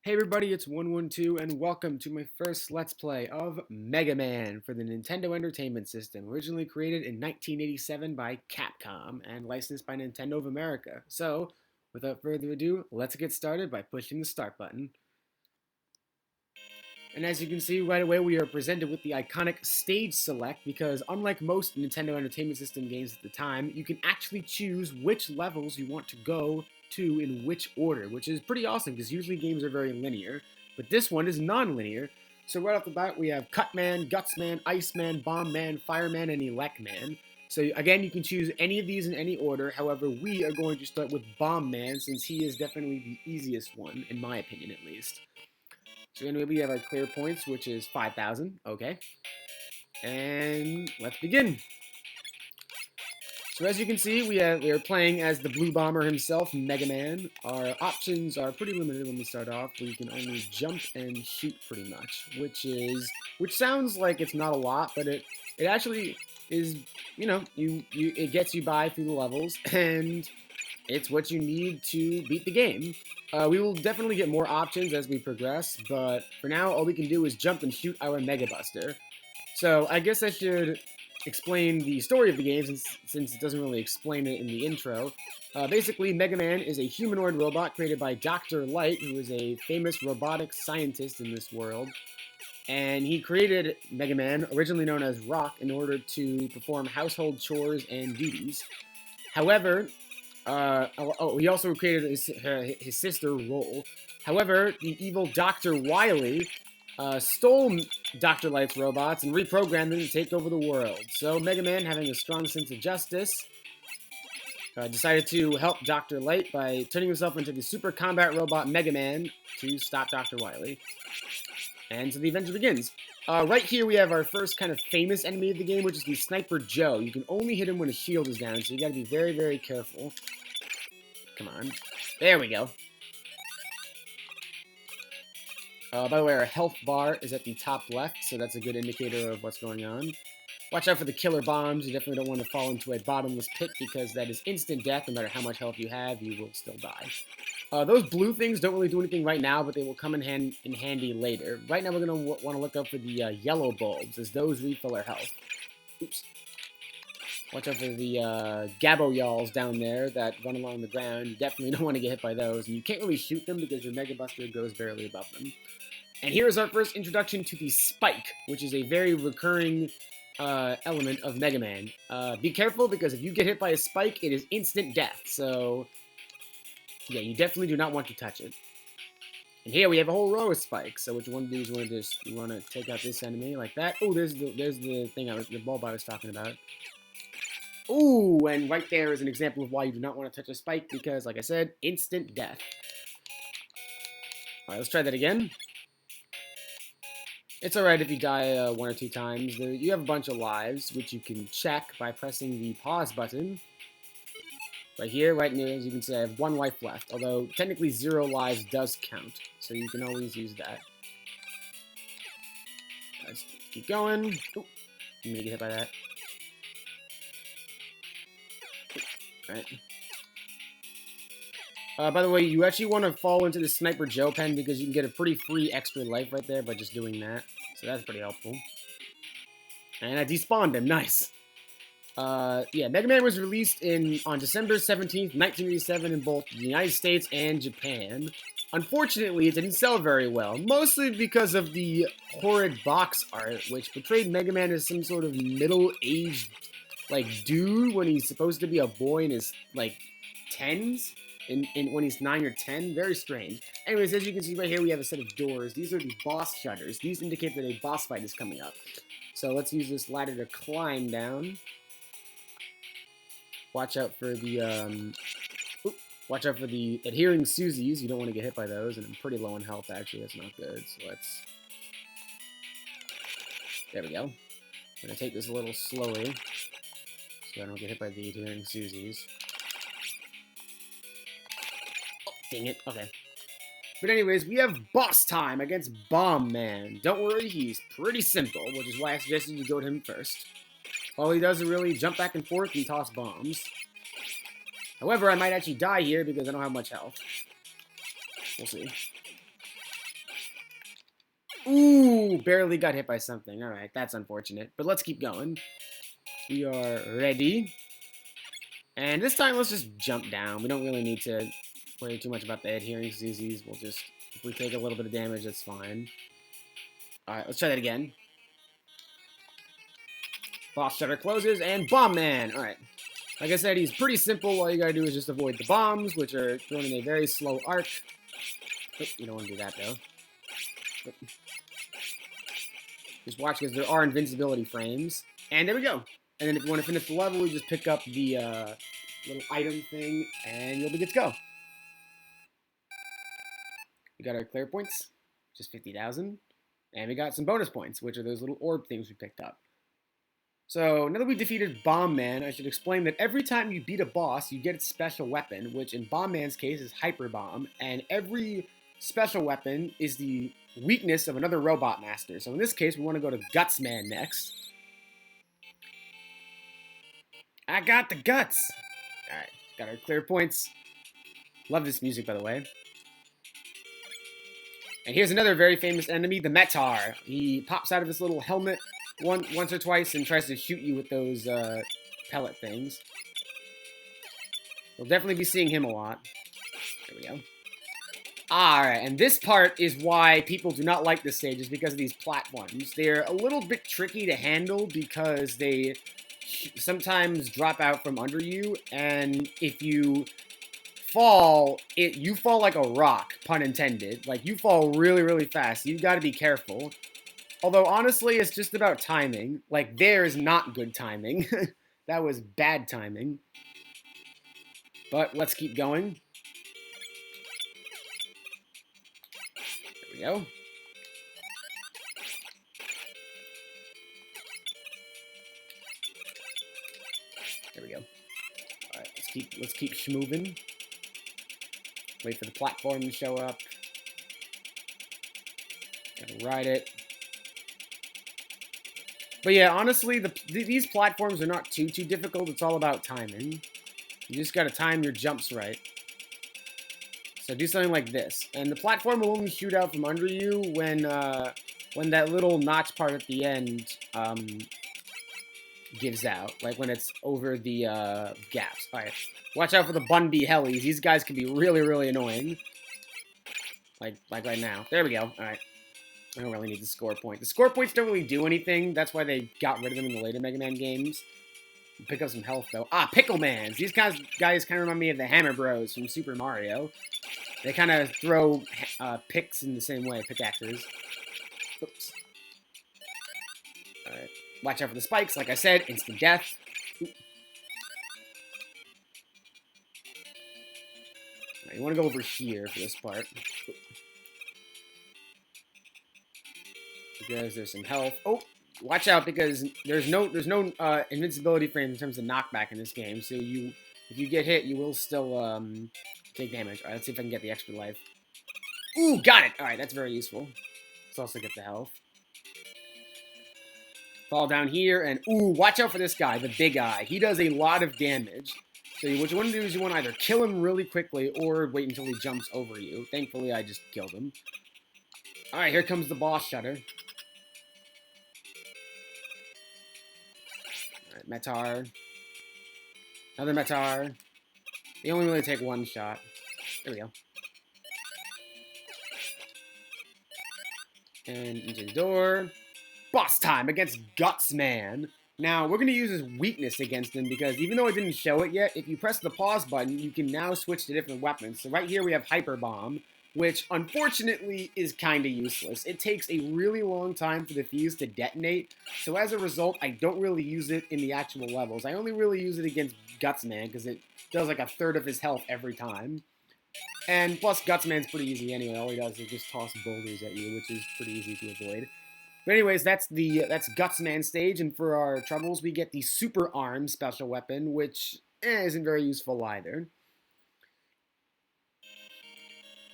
Hey everybody, it's 112 and welcome to my first Let's Play of Mega Man for the Nintendo Entertainment System, originally created in 1987 by Capcom and licensed by Nintendo of America. So, without further ado, let's get started by pushing the start button. And as you can see right away, we are presented with the iconic Stage Select because unlike most Nintendo Entertainment System games at the time, you can actually choose which levels you want to go to in which order, which is pretty awesome because usually games are very linear, but this one is non-linear. So right off the bat, we have Cutman, Gutsman, Iceman, Bombman, Fireman, and Electman. So again, you can choose any of these in any order. However, we are going to start with Bombman since he is definitely the easiest one, in my opinion at least. So anyway, we have our clear points, which is 5,000. Okay. And let's begin. So as you can see, we are playing as the Blue Bomber himself, Mega Man. Our options are pretty limited when we start off. We can only jump and shoot pretty much, which sounds like it's not a lot, but it actually is. It gets you by through the levels, and it's what you need to beat the game. We will definitely get more options as we progress, but for now, all we can do is jump and shoot our Mega Buster. So I guess I should explain the story of the game since it doesn't really explain it in the intro. Basically, Mega Man is a humanoid robot created by Dr. Light, who is a famous robotics scientist in this world. And he created Mega Man, originally known as Rock, in order to perform household chores and duties. However, he also created his sister, Roll. However, the evil Dr. Wily stole Dr. Light's robots and reprogrammed them to take over the world. So Mega Man, having a strong sense of justice, decided to help Dr. Light by turning himself into the super combat robot Mega Man to stop Dr. Wily. And so the adventure begins. Right here we have our first kind of famous enemy of the game, which is the Sniper Joe. You can only hit him when his shield is down, so you gotta be very, very careful. Come on. There we go. By the way, our health bar is at the top left, so that's a good indicator of what's going on. Watch out for the killer bombs. You definitely don't want to fall into a bottomless pit because that is instant death. No matter how much health you have, you will still die. Those blue things don't really do anything right now, but they will come in handy later. Right now, we're going to want to look out for the yellow bulbs, as those refill our health. Oops. Watch out for the Gabbo-Yalls down there that run along the ground. You definitely don't want to get hit by those. And you can't really shoot them because your Mega Buster goes barely above them. And here is our first introduction to the Spike, which is a very recurring element of Mega Man. Be careful, because if you get hit by a Spike, it is instant death. So, yeah, you definitely do not want to touch it. And here we have a whole row of spikes. So what you want to do is you want to take out this enemy like that. Oh, there's the thing the bulb I was talking about. Ooh, and right there is an example of why you do not want to touch a spike because, like I said, instant death. All right, let's try that again. It's alright if you die one or two times. You have a bunch of lives, which you can check by pressing the pause button. Right here, right near, as you can see, I have 1 life left. Although, technically 0 lives does count, so you can always use that. Let's keep going. Oh, I'm gonna get hit by that. Right. By the way, you actually want to fall into the Sniper Joe pen because you can get a pretty free extra life right there by just doing that. So that's pretty helpful. And I despawned him. Nice. Yeah, Mega Man was released on December 17th, 1987 in both the United States and Japan. Unfortunately, it didn't sell very well, mostly because of the horrid box art, which portrayed Mega Man as some sort of middle-aged, dude when he's supposed to be a boy in his, 10s. When he's 9 or 10. Very strange. Anyways, as you can see right here, we have a set of doors. These are the boss shutters. These indicate that a boss fight is coming up. So let's use this ladder to climb down. Watch out for the adhering Susies. You don't want to get hit by those, and I'm pretty low on health actually. That's not good. So there we go. I'm gonna take this a little slowly so I don't get hit by the adhering Susies. Dang it. Okay. But anyways, we have boss time against Bomb Man. Don't worry, he's pretty simple, which is why I suggested you go to him first. All he does is really jump back and forth and toss bombs. However, I might actually die here because I don't have much health. We'll see. Ooh, barely got hit by something. All right, that's unfortunate. But let's keep going. We are ready. And this time, let's just jump down. We don't really need to worry too much about the adhering ZZs. We'll just, if we take a little bit of damage, that's fine. All right, let's try that again. Boss shutter closes, and Bomb Man. All right. Like I said, he's pretty simple. All you gotta do is just avoid the bombs, which are thrown in a very slow arc. Oh, you don't want to do that, though. Oh. Just watch, because there are invincibility frames. And there we go. And then if you want to finish the level, you just pick up the little item thing, and you'll be good to go. We got our clear points, just 50,000. And we got some bonus points, which are those little orb things we picked up. So, now that we defeated Bomb Man, I should explain that every time you beat a boss, you get its special weapon, which in Bomb Man's case is Hyper Bomb, and every special weapon is the weakness of another Robot Master. So in this case, we want to go to Guts Man next. I got the guts! Alright, got our clear points. Love this music, by the way. And here's another very famous enemy, the Metar. He pops out of his little helmet once or twice and tries to shoot you with those pellet things. We'll definitely be seeing him a lot. There we go. Alright, and this part is why people do not like this stage, is because of these platforms. They're a little bit tricky to handle because they sometimes drop out from under you, and if you fall, you fall like a rock, pun intended. Like, you fall really, really fast. You gotta be careful. Although, honestly, it's just about timing. Like, there's not good timing. That was bad timing. But let's keep going. There we go. There we go. Alright, let's keep schmoving. Wait for the platform to show up. Gotta ride it. But yeah, honestly, these platforms are not too difficult. It's all about timing. You just gotta time your jumps right. So do something like this. And the platform will only shoot out from under you when that little notch part at the end gives out. Like when it's over the gaps. Alright. Watch out for the Bun B Hellies. These guys can be really, really annoying. Like right now. There we go. Alright. I don't really need the score point. The score points don't really do anything. That's why they got rid of them in the later Mega Man games. Pick up some health, though. Ah, Picklemans! These guys kind of remind me of the Hammer Bros from Super Mario. They kind of throw picks in the same way, pickaxes. Oops. Alright. Watch out for the spikes. Like I said, instant death. Right, you want to go over here for this part. Because there's some health. Oh, watch out, because there's no invincibility frames in terms of knockback in this game. So if you get hit, you will still take damage. All right, let's see if I can get the extra life. Ooh, got it. All right, that's very useful. Let's also get the health. Fall down here, and ooh, watch out for this guy, the big eye. He does a lot of damage. So what you want to do is you want to either kill him really quickly or wait until he jumps over you. Thankfully, I just killed him. All right, here comes the boss shutter. Metar. Another Metar. They only really take one shot. There we go. And into the door. Boss time against Guts Man. Now, we're going to use his weakness against him because even though I didn't show it yet, if you press the pause button, you can now switch to different weapons. So right here we have Hyper Bomb, which unfortunately is kind of useless. It takes a really long time for the fuse to detonate, so as a result, I don't really use it in the actual levels. I only really use it against Gutsman, because it does like a third of his health every time. And plus, Gutsman's pretty easy anyway. All he does is just toss boulders at you, which is pretty easy to avoid. But anyways, that's Gutsman stage, and for our troubles, we get the Super Arm special weapon, which isn't very useful either.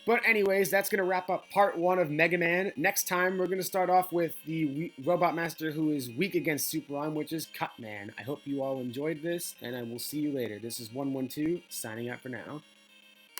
But anyways, that's going to wrap up part 1 of Mega Man. Next time, we're going to start off with the Robot Master who is weak against Super Arm, which is Cutman. I hope you all enjoyed this, and I will see you later. This is 112, signing out for now.